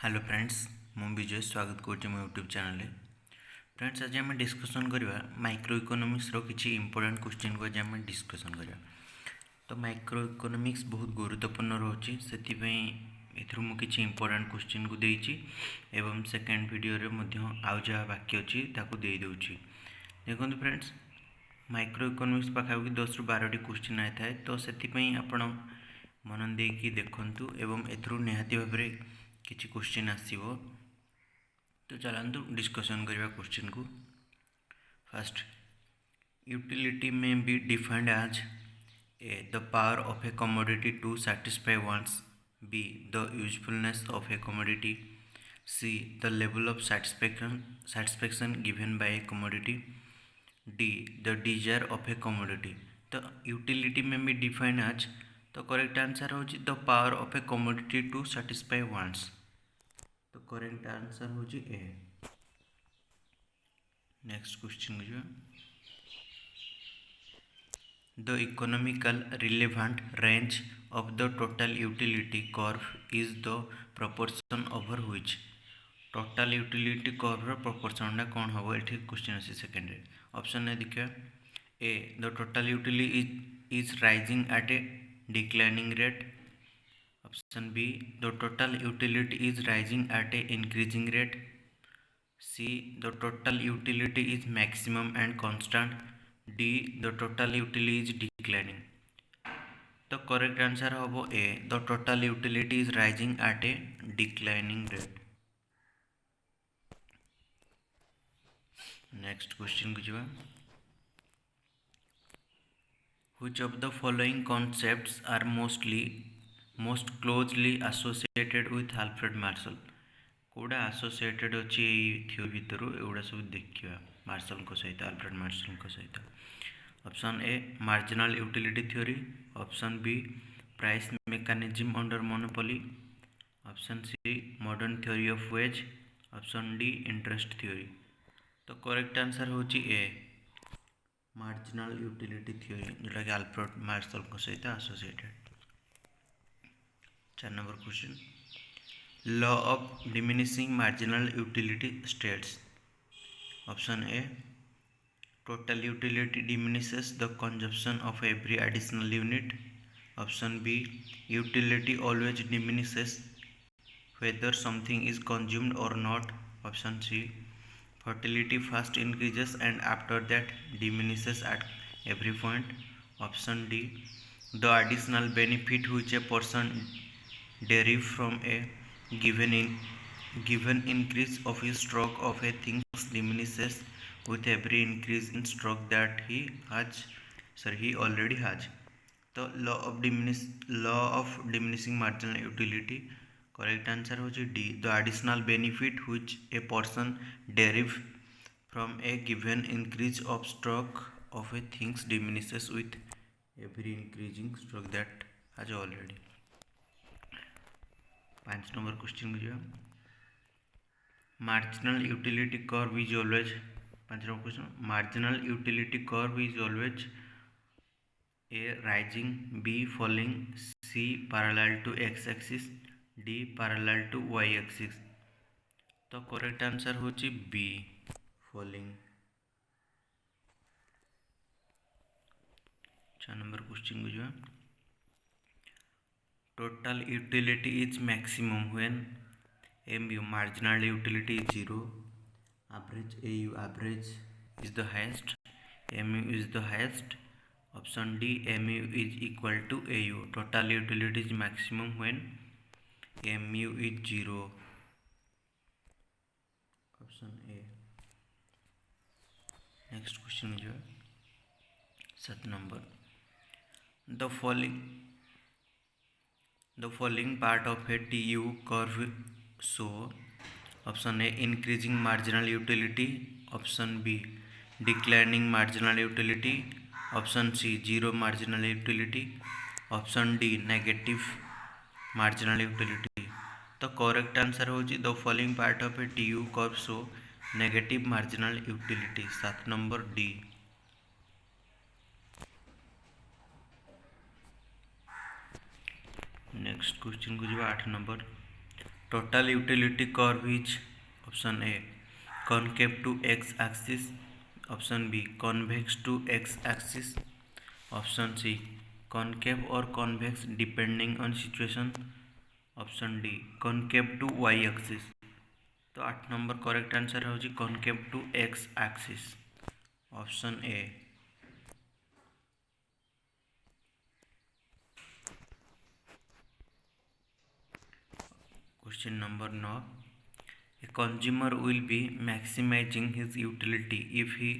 Hello friends मु विजय स्वागत करुँच मो यूट्यूब चैनल। फ्रेंड्स आज आम डिस्कसन करवा माइक्रो इकोनॉमिक्स रो किछि इंपोर्टेंट क्वेश्चन को आज आम डिस्कसन करवा। तो माइक्रो इकोनॉमिक्स बहुत गुरुत्वपूर्ण रोचे से मु किछि इंपोर्टेंट क्वेश्चन को देइछि एवं सेकेंड वीडियो रे मध्य आउ जहाँ बाकी अच्छी ताकू दे दउछि। देखो फ्रेंड्स माइक्रो इकोनॉमिक्स पाखापाखि 10 ରୁ 12ଟି क्वेश्चन आए थाए तो से आपण मन देकी देखंतु एवं एथरू निहाती भाबरे किछि क्वेश्चन आसीबो। तो चलंतु डिस्कशन करवा क्वेश्चन को। First, utility may be defined as a the power of a commodity to satisfy wants, B the usefulness of a commodity, C the level of satisfaction given by a commodity, D the desire of a commodity. तो utility may be define as तो correct answer हो the power of a commodity to satisfy wants. तो correct answer हो A. Next question जो the economical relevant range of the total utility curve is the proportion over which. Total utility curve proportion कौन हम ये question अच्छे second option ने देखिए। A the total utility is rising at a declining rate, option B the total utility is rising at a increasing rate, C the total utility is maximum and constant, D the total utility is declining. तो correct answer हम A the total utility is rising at a declining rate. Next question को जावा। Which of the following concepts are most closely associated with Alfred Marshall? Kauda associated अच्छी theory भितर एगुड़ा सब देखा martial को सहित अल्फ्रेड मार्शल को सहित। Option A marginal utility theory, option B price mechanism under monopoly, option C modern theory of wage, option D interest theory. तो correct answer हो ए मार्जिनल यूटिलिटी थ्योरी जोटा कि अल्फ्रेड मार्शल को सहित associated. 4 number question law of diminishing marginal utility states. Option A total utility diminishes the consumption of every additional unit, option B utility always diminishes whether something is consumed or not, option C fertility first increases and after that diminishes at every point, option D the additional benefit which a person derive from a given increase of his stock of a thing diminishes with every increase in stock that he already has। तो law of diminishing marginal utility correct answer हो D the additional benefit which a person derive from a given increase of stock of a things diminishes with every increasing stock that has already. 5 number question को marginal utility curve is always. 5 number question marginal utility curve is always A rising, B falling, C parallel to X axis, D parallel to Y axis. तो correct answer हो be falling. 6 number question को total utility is maximum when MU marginal utility is 0, average AU average is the highest, MU is the highest, option D MU is equal to AU total utility is maximum when MU is 0, option A। Next question जो है 7 number the following part of a TU curve show, option A increasing marginal utility, option B declining marginal utility, option C zero marginal utility, option D negative marginal utility। तो correct answer हो the following part of A TU curve show negative marginal utility. 7 number D. Next question को जो 8 number total utility curve is option A concave to x axis, option B convex to x axis, option C concave or convex depending on situation, option D concave to Y axis. तो 8 number correct answer हो concave to X axis, option A. Question number 9, a consumer will be maximising his utility if he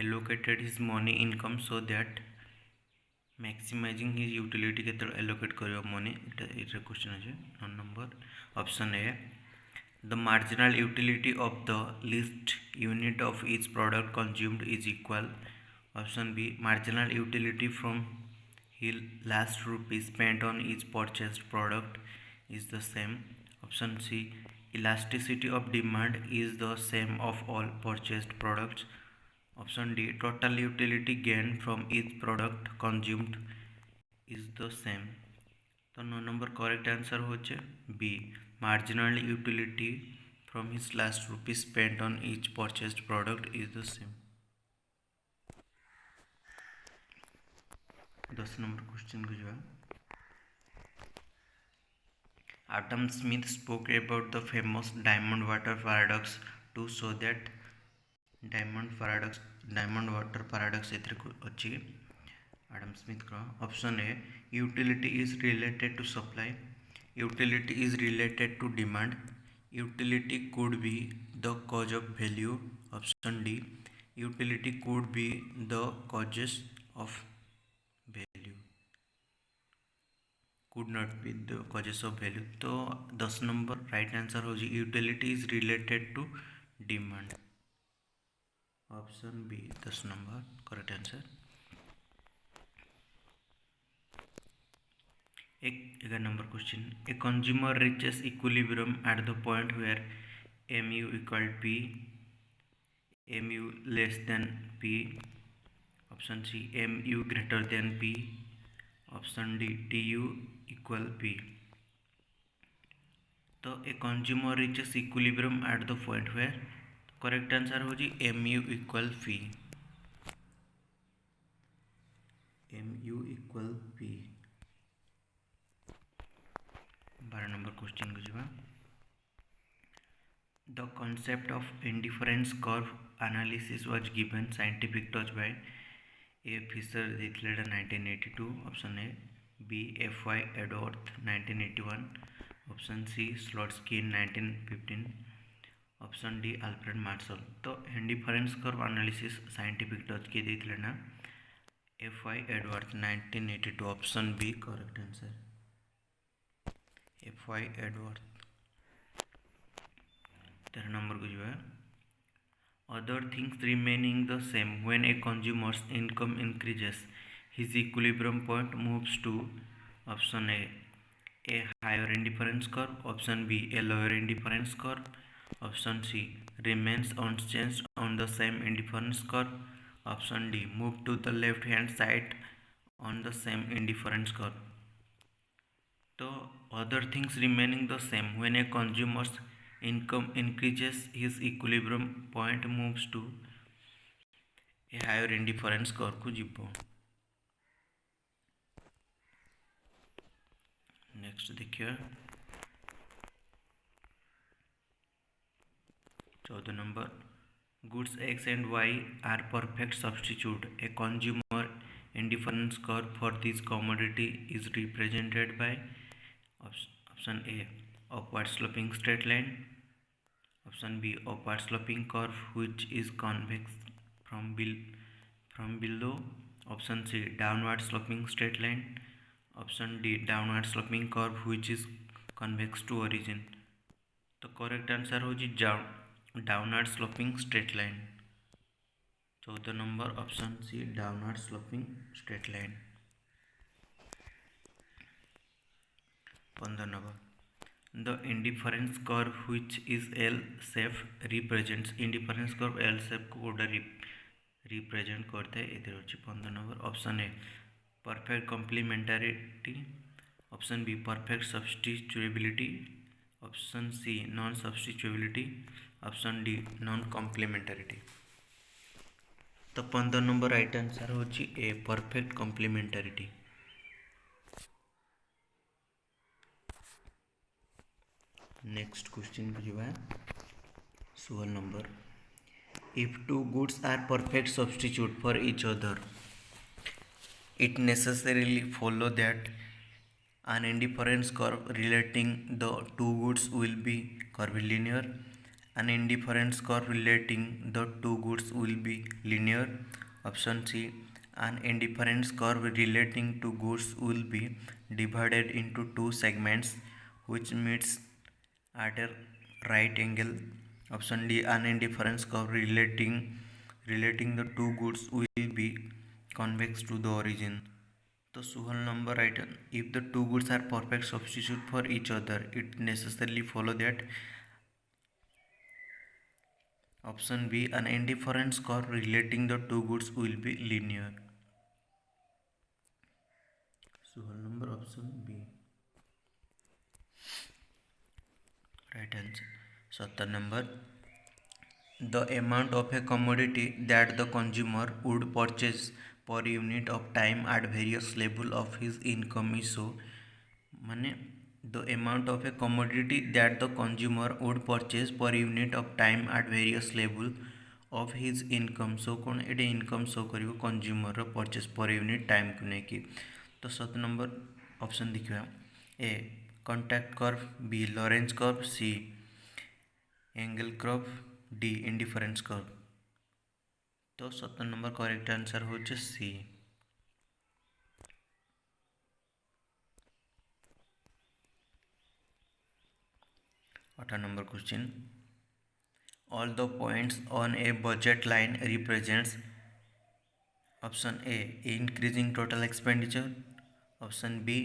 allocated his money income so that maximising his utility के allocate कर money ये question अच्छे 9 number, option A the marginal utility of the least unit of each product consumed is equal, option B marginal utility from his last rupee spent on each purchased product is the same, option C elasticity of demand is the same of all purchased products, option D total utility gain from each product consumed is the same। तो 9 number correct answer होचे B marginal utility from his last rupees spent on each purchased product is the same. 10 number question को जो Adam Smith spoke about the famous diamond water paradox to show that diamond water paradox एथरे अच्छी Adam Smith का option A utility is related to supply, utility is related to demand, utility could be the cause of value, option D utility could be the causes of value, could not be the causes of value. तो 10 number right answer हो utility is related to demand, option B 10 number correct answer. 11 number question, a consumer reaches equilibrium at the point where mu equal p, mu less than p, option C mu greater than p, option D tu equal p। तो a consumer reaches equilibrium at the point where, correct answer हो mu equal p, mu equal p। 12 number question को जो the concept of indifference curve analysis was given scientific touch by A Fisher देते 1982, option A B F Y Edgeworth 1981, option C Slutsky 1915, option D Alfred Marshall. तो indifference curve analysis scientific touch के देते ना F Y Edgeworth 1982, option B correct answer F Y Edgeworth. 13 number को जो है other things remaining the same when a consumer's income increases his equilibrium point moves to, option A higher indifference curve, option B a lower indifference curve, option C remains unchanged on the same indifference curve, option D move to the left hand side on the same indifference curve. तो other things remaining the same when a consumer's income increases his equilibrium point moves to a higher indifference curve को जीव। Next देखिए 14 number, goods x and y are perfect substitute, a consumer indifference curve for this commodity is represented by option A upward sloping straight line, option B upward sloping curve which is convex from below, option C downward sloping straight line, option D downward sloping curve which is convex to origin। तो correct answer हो downward sloping straight line. 14 number option C downward sloping straight line. 15 number, the indifference curve which is L shape represents, indifference curve L shape को represent करते हैं इधर अच्छी। 15 number option A perfect complementarity, option B perfect substitutability, option C non substitutability, option D non complementarity. तो 15 number right answer होची A perfect complementarity. Next question बुझा 16 number, if two goods are perfect substitute for each other, it necessarily follow that an indifference curve relating the two goods will be curvilinear. An indifference curve relating the two goods will be linear. Option C. An indifference curve relating two goods will be divided into two segments which meets at a right angle. Option D. An indifference curve relating the two goods will be convex to the origin. तो 16 number item, if the two goods are perfect substitute for each other, it necessarily follow that option B, an indifference curve relating the two goods will be linear. 16 number option B right answer. 17 number, the amount of a commodity that the consumer would purchase per unit of time at various level of his income is so, माने the amount of a commodity that the consumer would purchase per unit of time at various level of his income, so कौन एटे income show करिवो consumer purchase per unit time को लेकिन। तो 7 number option देखिए, A contract curve, B Lorenz curve, C Engel curve, D indifference curve. तो 7 number correct answer हो C. 18 number question, all the points on a budget line represents option A increasing total expenditure, option B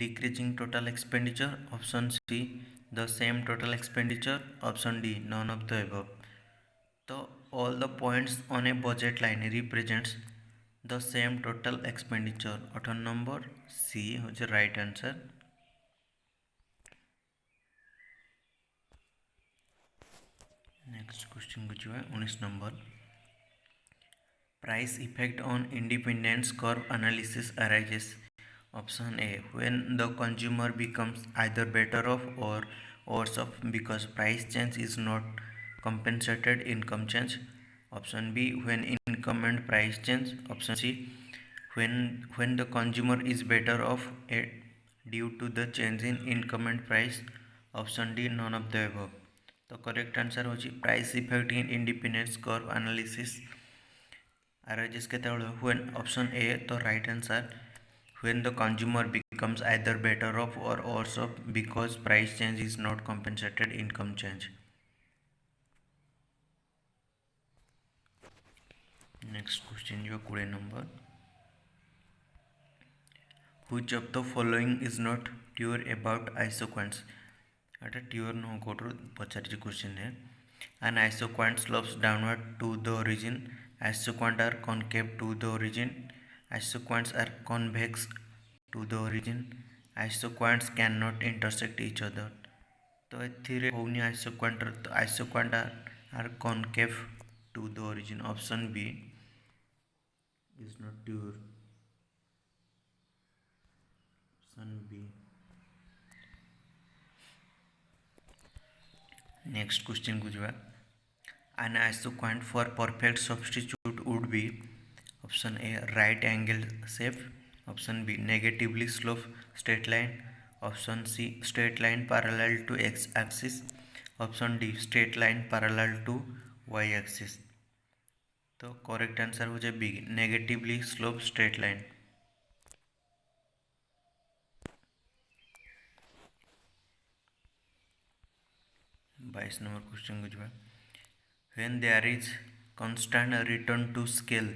decreasing total expenditure, option C the same total expenditure, option D none of the above. तो all the points on a budget line represents the same total expenditure, 18 number C हो right answer. Next question बुझे 19 number, price effect on independence curve analysis arises. Option A, when the consumer becomes either better off or worse off because price change is not compensated income change. Option B, when income and price change. Option C, when the consumer is better off due to the change in income and price. Option D none of the above. तो correct answer हो price effect in indifference curve analysis arises केतेबेले when option A तो right answer when the consumer becomes either better off or worse off because price change is not compensated income change. Next question जो 20 number, which of the following is not true about isoquants. अटा true न कोटर पचार question है, an isoquant slopes downward to the origin, isoquants are concave to the origin, isoquants are convex to the origin, isoquants cannot intersect each other. तो एथिरे होनी isoquant, तो isoquant are concave to the origin. Option B is not true, option B. Next question बुझा, an isoquant for perfect substitute would be option A right angle shape, option B negatively sloped straight line, option C straight line parallel to x axis, option D straight line parallel to y axis। तो correct answer हो जाए B negatively slope straight line. 22 number question बुझा, when there is constant return to scale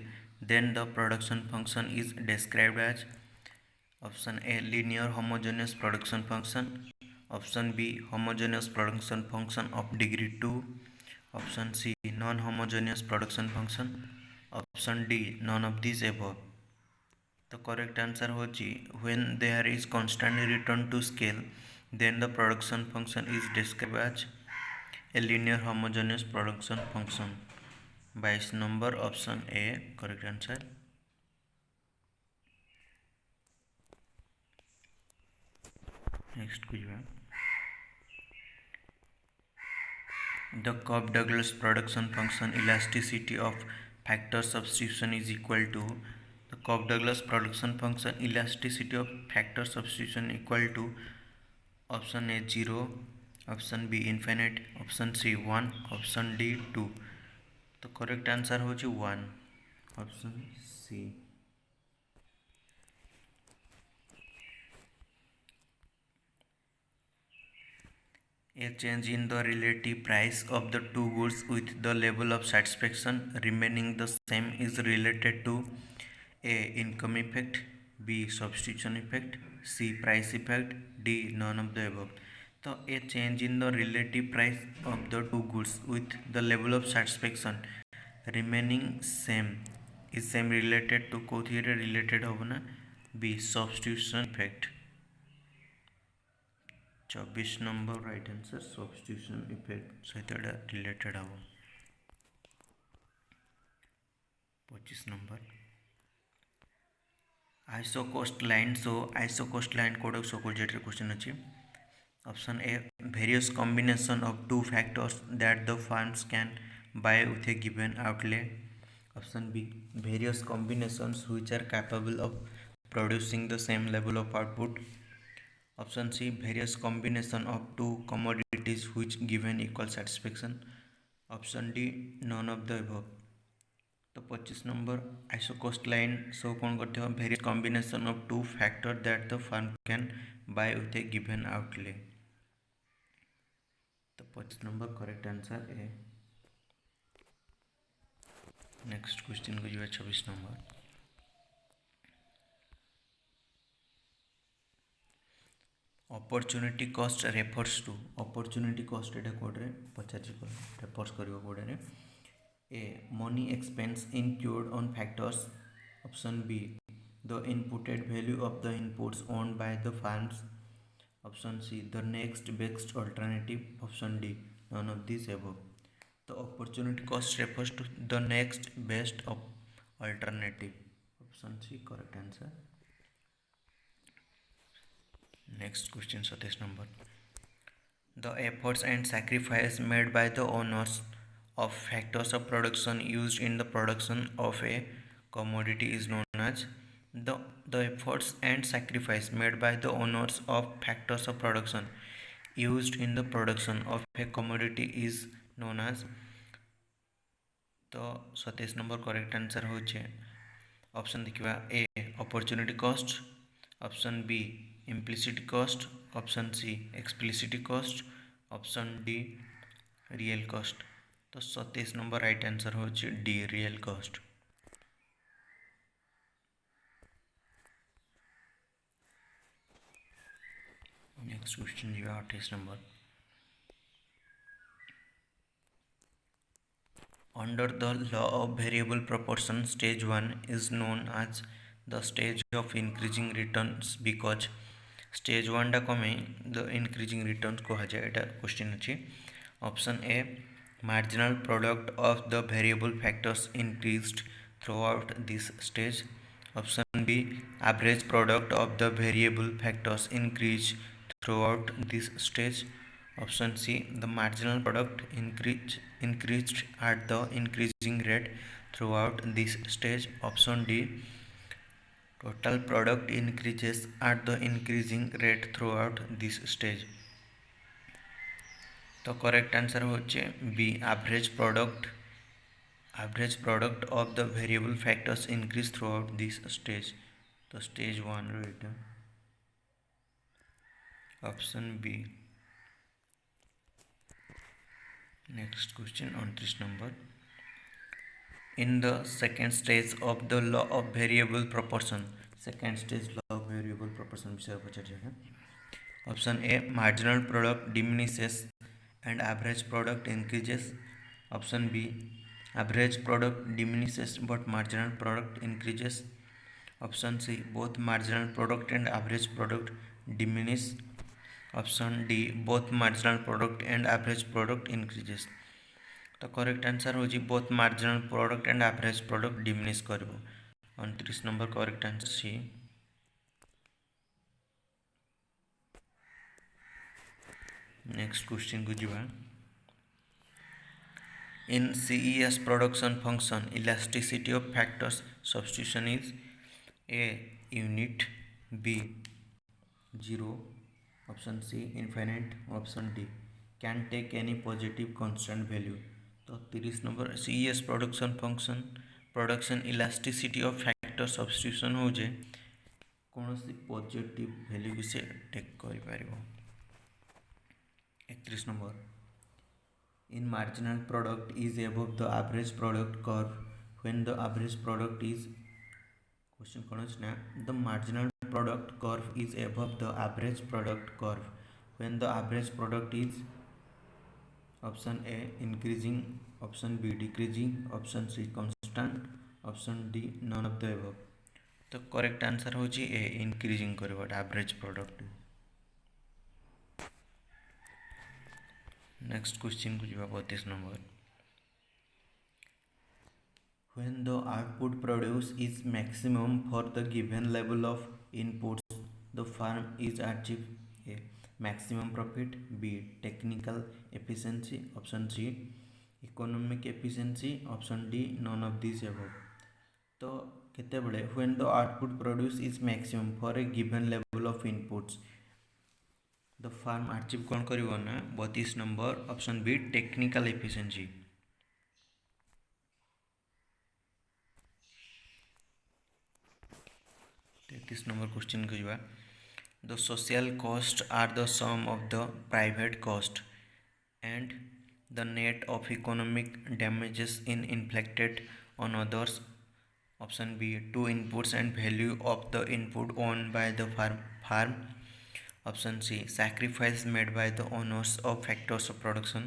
then the production function is described as option A linear homogeneous production function, option B homogeneous production function of degree 2, option C non homogeneous production function, option D none of these above। तो correct answer हो when there is constant return to scale then the production function is described as a linear homogeneous production function. 22 number option A correct answer. Next question. The Cobb-Douglas production function elasticity of factor substitution is equal to. The Cobb-Douglas production function elasticity of factor substitution equal to option A 0, option B infinite, option C 1, option D 2. तो correct answer हो 1 option C. A change in the relative price of the two goods with the level of satisfaction remaining the same is related to A. Income effect, B. Substitution effect, C. Price effect, D. None of the above. So a change in the relative price of the two goods with the level of satisfaction remaining same is same related to कोथिरे related होगा ना B. Substitution effect. 24 number right answer substitution effect सहित related हम. 25 number isocost line. So isocost line कोड सोकोजेट question अच्छी. Option A various combination of two factors that the firms can buy with a given outlay. Option B various combinations which are capable of producing the same level of output. Option C various combination of two commodities which given equal satisfaction. Option D none of the above. तो 25 number isocost line सो कौन करते हो various combination of two factor that the firm can buy with a given outlay. तो 25 number correct answer A. Next question को जो 26 number. Opportunity cost refers to. Opportunity cost एटा कोड्रे पचार रेफर्स करियो कोड्रे. A money expense incurred on factors. Option B the imputed value of the inputs owned by the firms. Option C the next best alternative. Option D none of this above. तो opportunity cost refers to the next best alternative. Option C correct answer. Next question 27 number. The efforts and sacrifice made by the owners of factors of production used in the production of a commodity is known as. The efforts and sacrifice made by the owners of factors of production used in the production of a commodity is known as. तो 27 number correct answer हो option देखिए. A opportunity cost. Option B implicit cost. Option C explicit cost. Option D real cost. तो 27 number right answer हो D real cost. Next question जो 28 number. Under the law of variable proportion, stage 1 is known as the stage of increasing returns because stage 1 टा कमे the increasing returns को जाए. एटा question अच्छी. Option A marginal product of the variable factors increased throughout this stage. Option B average product of the variable factors increased throughout this stage. Option C the marginal product increased at the increasing rate throughout this stage. Option D total product increases at the increasing rate throughout this stage. तो correct answer हो B average product of the variable factors increase throughout this stage. तो stage 1 row option B. Next question 29 number. In the second stage of the law of variable proportion, second stage law of variable proportion विषय पर चर्चा है. Option A marginal product diminishes and average product increases. Option B average product diminishes but marginal product increases. Option C both marginal product and average product diminish. Option D both marginal product and average product increases. तो correct answer होची both marginal product and average product diminish करिवो। 29 number correct answer C. Next question को जीवा। In CES production function, elasticity of factors substitution is A unit, B 0, option C infinite, option D can take any positive constant value। तो 30 number CES production function production elasticity of factor substitution हो जे कौन सी positive value भी से take कर पारिबो। 31 number in marginal product is above the average product curve when the average product is question कौन है the marginal product curve is above the average product curve when the average product is option A increasing, option B decreasing, option C constant, option D none of the above। तो correct answer हो ए increasing करवा average product. Next question को जीवा 32 number when the output produced is maximum for the given level of inputs the firm is achieve A maximum profit, B technical efficiency, option C economic efficiency, option D none of these above। तो केते बड़े when the output produced is maximum for a given level of inputs the firm achieve कौन कर 32 number option B technical efficiency. 33 number question को जावा the social cost are the sum of the private cost and the net of economic damages in inflicted on others, option B to inputs and value of the input own by the firm, option C sacrifice made by the owners of factors of production,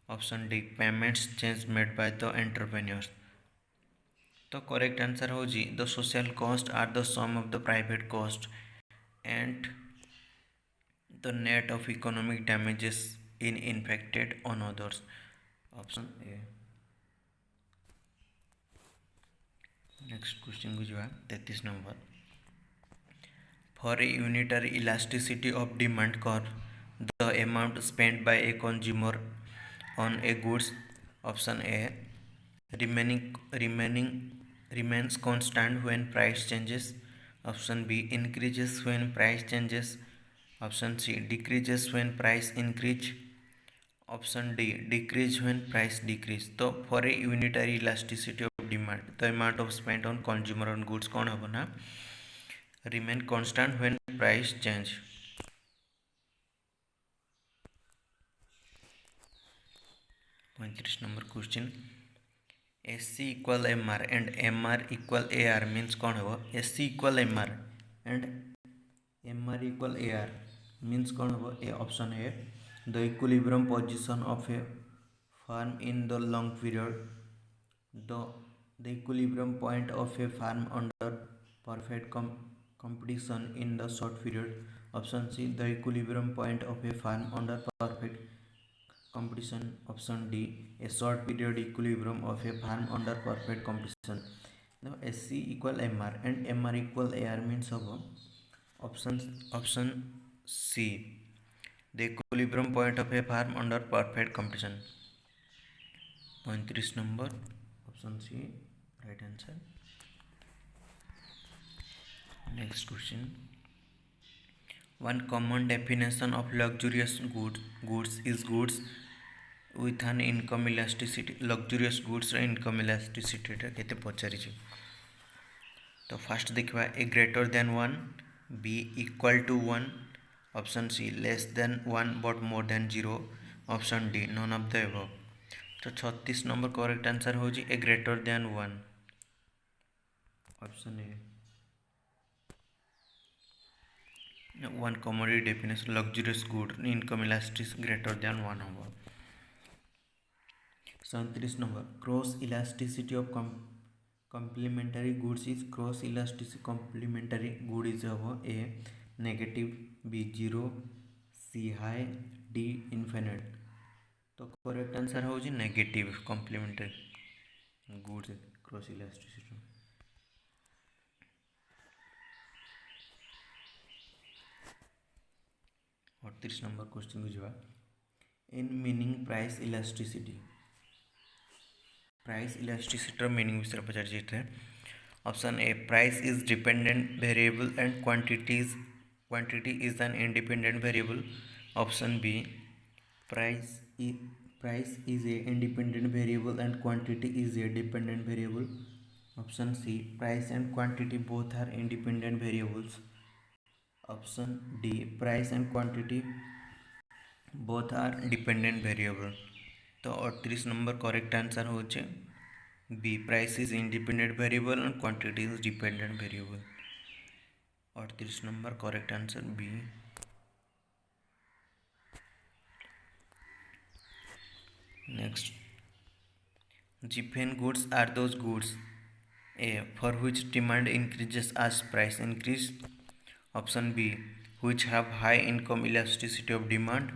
option D payments change made by the entrepreneurs। तो correct answer हो जी the social cost are the sum of the private cost and the net of economic damages in inflicted on others, option A. Next question को जो 33 number for a unitary elasticity of demand curve the amount spent by a consumer on a goods, option A remains constant when price changes, option B increases when price changes, option C decreases when price increase, option D decrease when price decrease। तो for a unitary elasticity of demand the amount of spent on consumer on goods कौन होगा ना remain constant when price change। 35 number question SC equal MR and MR equal AR means कौन होगा SC equal MR and MR equal AR means कौन होगा A option है the equilibrium position of a firm in the long period, the equilibrium point of a firm under perfect competition in the short period, option C the equilibrium point of a firm under perfect competition, option D a short period equilibrium of a firm under perfect competition। now SC equal MR and MR equal AR means option C the equilibrium point of a firm under perfect competition। 35 number option C right answer. Next question one common definition of luxurious goods is goods with an income elasticity luxurious goods income elasticity केते पचारि। तो first देखा A greater than 1, B equal to 1, option C less than 1 but more than 0, option D none of the above. तो 36 number correct answer हो A greater than 1, option A. One commodity definition luxurious good income elastic greater than 1 होगा। 37 number cross elasticity of complementary goods is cross elasticity complementary good is हम A negative, B 0, C high, D infinite. तो correct answer हो negative complementary goods cross elasticity. 38 number question को जावा। In meaning price elasticity, price elasticity meaning विषय पचार थे। Option A, price is dependent variable and quantity is an independent variable. Option B, price is a independent variable and quantity is a dependent variable. Option C, price and quantity both are independent variables. Option D, price and quantity both are dependent variable. तो 38 number correct answer हो B, price is independent variable and quantity is dependent variable. 38 number correct answer B. Next, Giffen goods are those goods A, for which demand increases as price increase. Option B, which have high income elasticity of demand.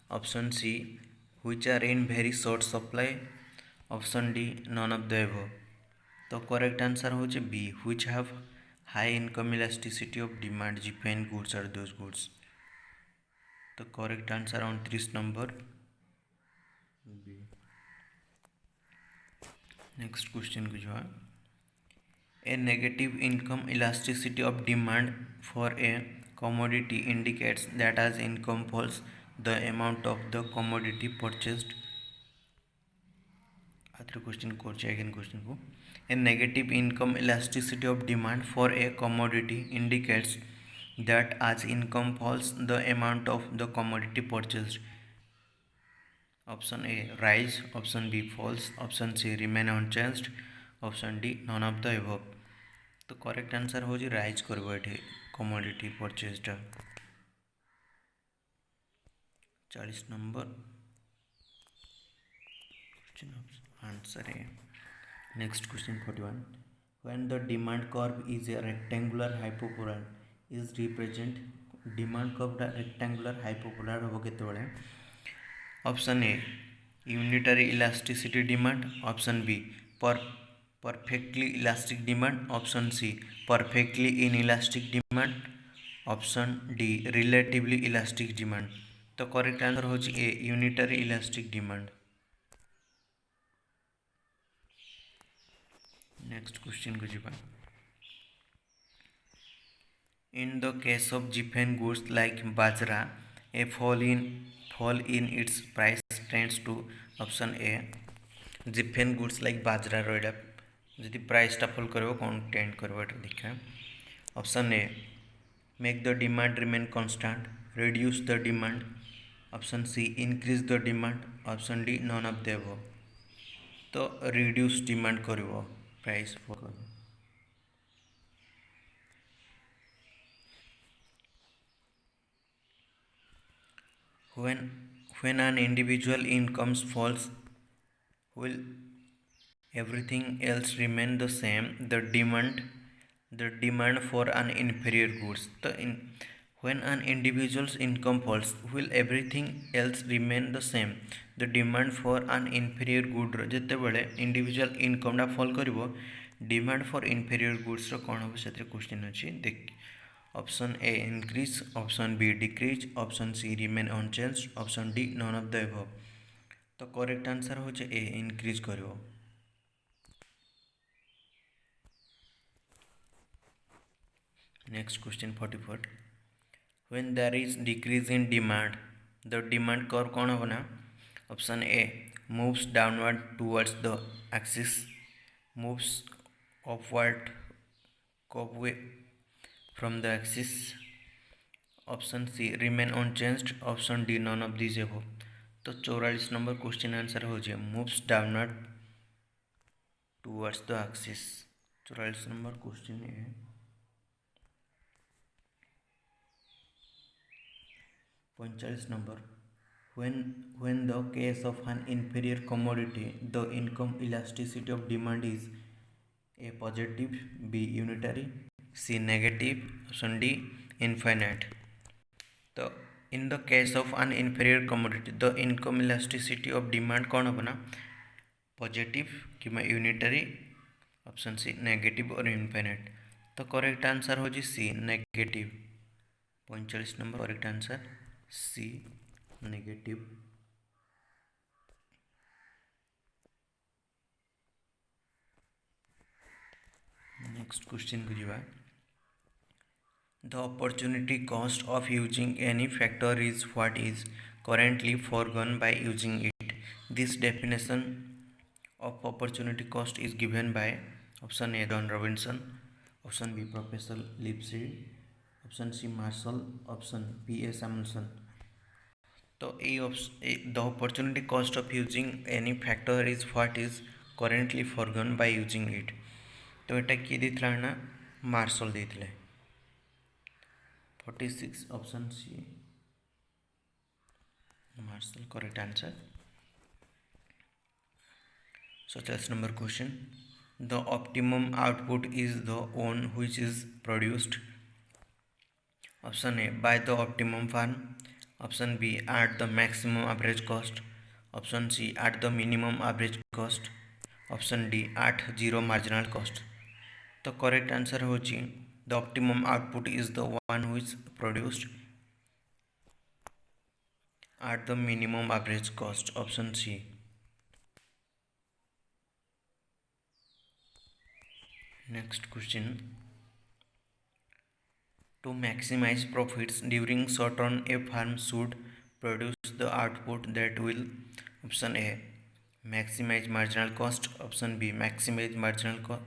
Option C, which are in very short supply. Option D, none of the above. तो correct answer हो B, which have high income elasticity of demand. Giffen goods are those goods. तो correct answer 29 number B. Next question को जो है, A negative income elasticity of demand for a commodity indicates that as income falls the amount of the commodity purchased. आखिर question को again question को, A negative income elasticity of demand for a commodity indicates that as income falls the amount of the commodity purchased. Option A, rise. Option B, falls. Option C, remain unchanged. Option D, none of the above. तो correct answer हो rise करबो एठी commodity purchased. 40 number question answer है। Next question 41, when the demand curve is a rectangular hyperbola is represent. Demand curve rectangular hyperbola हो केतबेले। Option A, unitary elasticity demand. Option B, perfectly elastic demand. Option C, perfectly inelastic demand. Option D, relatively elastic demand. तो correct answer हो A, unitary elastic demand. Next question को जीवा, in the case of Giffen goods like bajra a fall in its price tends to. Option A, Giffen goods like bajra रहा जी प्राइसटा fall कर कौन tend कर देखा। Option A, make the demand remain constant, reduce the demand. Option C, increase the demand. Option D, none of the above. तो reduce demand कर price fall. When an individual income falls, will everything else remain the same? The demand for an inferior goods. When an individual's income falls, will everything else remain the same? The demand for an inferior good जिते बड़े individual income fall करिवो, demand for inferior goods कौन हम से question अच्छी देख। Option A, increase. Option B, decrease. Option C, remain unchanged. Option D, none of the above. तो correct answer हो ए, इंक्रीज करिवो। Next question 44, when there is decrease in demand the demand curve कौन हो ना। Option A, moves downward towards the axis. Moves upward कॉपवे from the axis. Option C, remain unchanged. Option D, none of this above. तो 44 number question answer हो moves downward towards the axis. 44 number question है। 45 number, when the case of an inferior commodity the income elasticity of demand is A, positive, B, unitary, C, negative, option D, infinite. तो in the case of an inferior commodity the income elasticity of demand कौन हम ना positive कि unitary option C negative or infinite. तो correct answer हो C negative 45 number correct answer C negative. Next question को जीवा the opportunity cost of using any factor is what is currently foregone by using it. This definition of opportunity cost is given by option A Don Robinson, option B Professor Lipsy, option C Marshall, option B A Samuelson। तो the opportunity cost of using any factor is what is currently foregone by using it. तो यहाँ किए देता ना Marshall देते 46 option C Marshall correct answer. 47 number question the optimum output is the one which is produced option A by the optimum firm, option B at the maximum average cost, option C at the minimum average cost, option D at zero marginal cost। तो correct answer हो the optimum output is the one which produced at the minimum average cost, option C। Next question to maximize profits during short run a firm should produce the output that will option A maximize marginal cost, option B maximize marginal cost,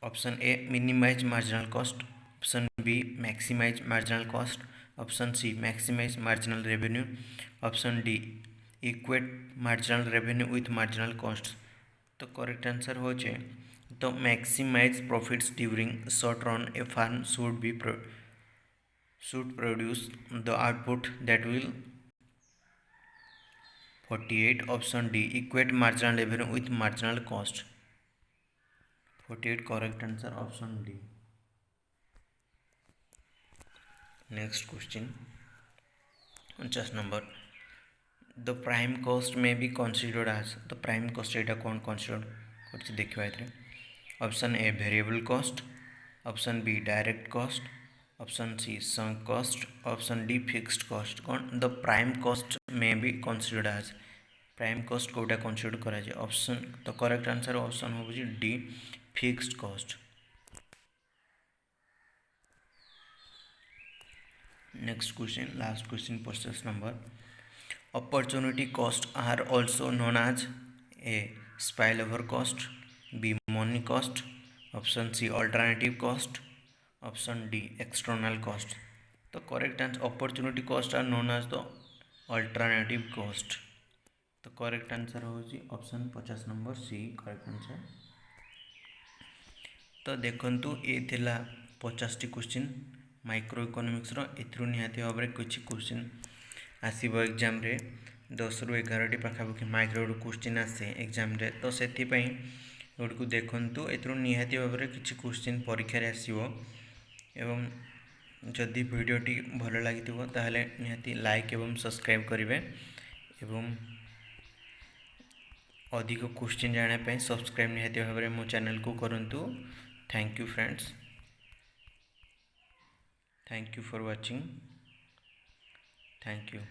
option A minimize marginal cost, option B maximize marginal cost, option C maximize marginal revenue, option D equate marginal revenue with marginal costs। तो correct answer हो तो maximize profits during short run a firm should produce the output that will 48 option D equate marginal revenue with marginal cost। 48 correct answer option D। Next question 49 number the prime cost may be considered as the prime cost एटा कौन considered कर देखा ये option A variable cost, option B direct cost, option C sunk cost, option D fixed cost. कौन the prime cost may be considered as prime cost कोटा consider करा जाए option. तो correct answer option हो D fixed cost. Next question last question 50 number opportunity cost are also known as A spill over cost, B money cost, option C alternative cost, option D external cost. तो correct answer opportunity cost are known as the alternative cost. तो correct answer हो option 50 number C correct answer. तो देखंतु ये थिला 50 टी question microeconomics रो एथरु निहाती भाव में कुछ क्वेश्चन आसीबो एग्जाम रे 10 रु 11 टी पाखापाखि माइक्रो क्वेश्चन आसे एग्जाम रे। तो सेति पई को देखंतु एथरु निहाती भाव में किछि क्वेश्चन परीक्षा रे आसीबो एवं जदि वीडियोटी भल लगी ताहले निहाती लाइक एवं सब्सक्राइब करेंगे एवं अधिक क्वेश्चन जानापी सब्सक्राइब निहाती भाव में मो चैनल को करंतु। Thank you friends, thank you for watching, thank you.